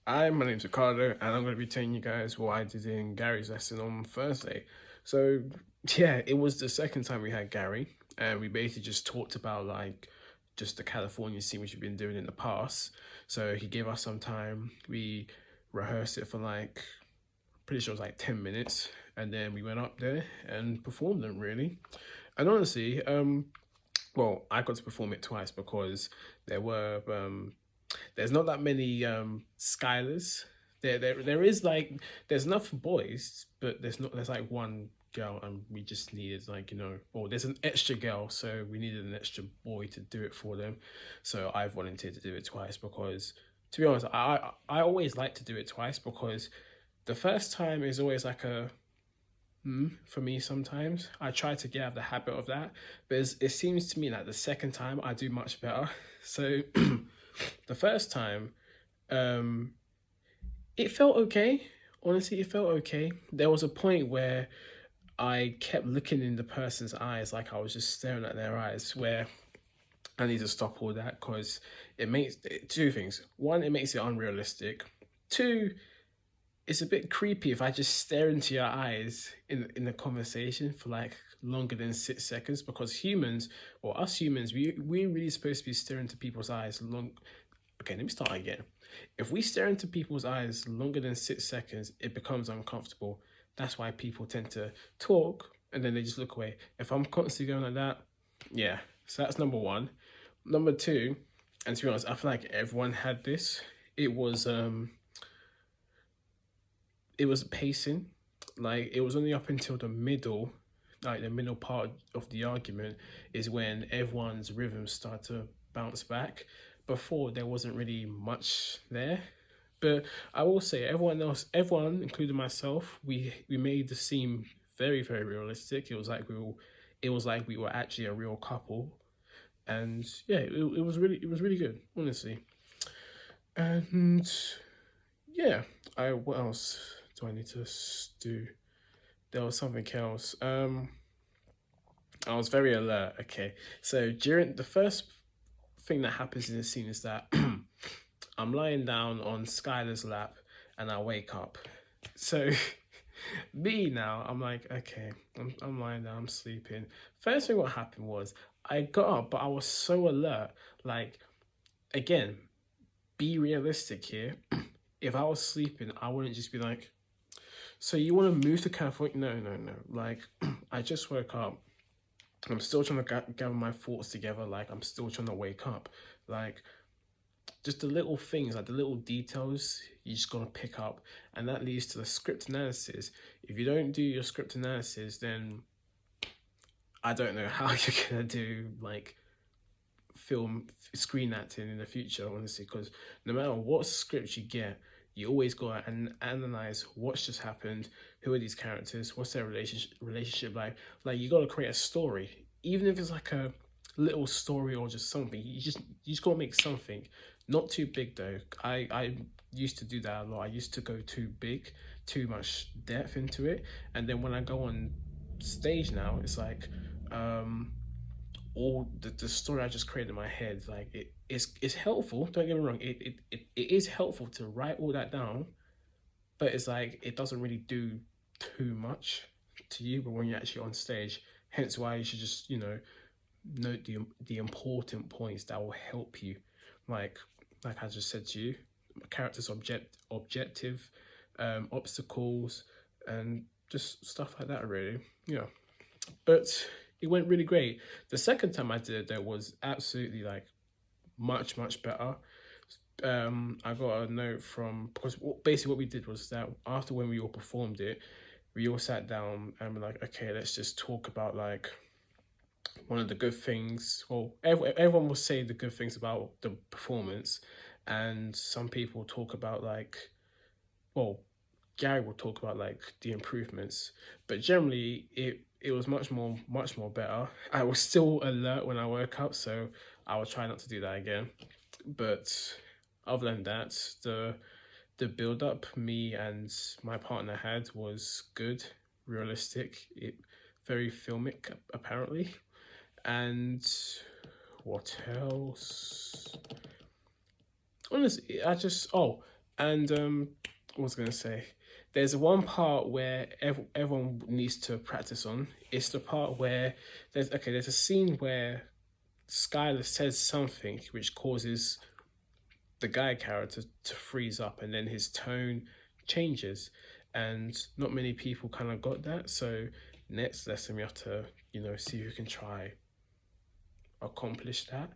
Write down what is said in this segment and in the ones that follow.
Hi, my name's Ricardo, and I'm going to be telling you guys what I did in Gary's lesson on Thursday. So, yeah, it was the second time we had Gary, and we basically just talked about just the California scene which we've been doing in the past. So he gave us some time. We rehearsed it for pretty sure it was like 10 minutes, and then we went up there and performed them really. And honestly, well, I got to perform it twice because there were there's not that many Skylers. There is there's enough for boys, but there's like one girl, and we just needed well, there's an extra girl, so we needed an extra boy to do it for them. So I volunteered to do it twice because, to be honest, I always like to do it twice because the first time is always like a for me. Sometimes I try to get out of the habit of that, but it seems to me like the second time I do much better. So the first time, um, it felt okay. Honestly, it felt okay. There was a point where I kept looking in the person's eyes, like I was just staring at their eyes, where I need to stop all that because it makes two things. One, it makes it unrealistic. Two, it's a bit creepy if I just stare into your eyes in a conversation for like longer than 6 seconds, because humans, or us humans, we're really supposed to be staring into people's eyes long. Okay, let me start again. If we stare into people's eyes longer than 6 seconds, it becomes uncomfortable. That's why people tend to talk and then they just look away. If I'm constantly going like that, yeah. So that's number one. Number two, and to be honest, I feel like everyone had this. It was pacing. Like it was only up until the middle part of the argument is when everyone's rhythms start to bounce back. Before there wasn't really much there. But I will say everyone, including myself, we made the scene very, very realistic. It was like we were actually a real couple. And yeah, it was really good, honestly. And yeah, I what else do I need to do? There was something else. I was very alert. Okay, so during the first thing that happens in the scene is that I'm lying down on Skylar's lap, and I wake up. So me now, I'm like, okay, I'm lying down, I'm sleeping. First thing what happened was I got up, but I was so alert. Like again, be realistic here. If I was sleeping, I wouldn't just be like, so you want to move to California? No, no, no. Like, I just woke up. I'm still trying to gather my thoughts together. Like, I'm still trying to wake up. Like, just the little things, like the little details, you just gotta pick up, and that leads to the script analysis. If you don't do your script analysis, then I don't know how you're gonna do like screen acting in the future, honestly, because no matter what script you get, you always go out and analyze what's just happened, who are these characters, what's their relationship like you got to create a story, even if it's like a little story or just something. You just got to make something not too big though. I used to do that a lot. I used to go too big, too much depth into it, and then when I go on stage now, it's like um all the story I just created in my head, like it's helpful. Don't get me wrong, it is helpful to write all that down, but it's like it doesn't really do too much to you. But when you're actually on stage, hence why you should just note the important points that will help you. Like like I just said to you, characters objective, obstacles, and just stuff like that. Really, yeah. But it went really great. The second time I did it, there was absolutely like much better. I got a note from, because basically what we did was that after when we all performed it, we all sat down and were like, okay, let's just talk about like one of the good things. Well, everyone will say the good things about the performance, and some people talk about well, Gary will talk about like the improvements, but generally it was much more better. I was still alert when I woke up, so I will try not to do that again. But other than that, the build up me and my partner had was good, realistic, very filmic apparently. And what else? Honestly, I just And what was I gonna say? There's one part where everyone needs to practice on. It's the part where there's a scene where Skylar says something which causes the guy character to freeze up, and then his tone changes, and not many people kind of got that. So next lesson we have to, see who can try accomplish that,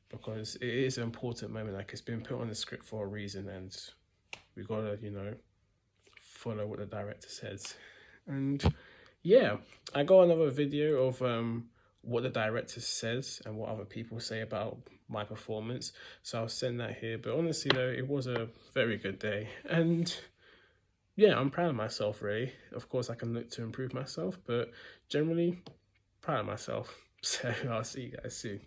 because it is an important moment. Like, it's been put on the script for a reason, and we gotta, follow what the director says. And yeah, I got another video of what the director says and what other people say about my performance, so I'll send that here. But honestly though, it was a very good day, and yeah, I'm proud of myself really. Of course I can look to improve myself, but generally proud of myself. So I'll see you guys soon.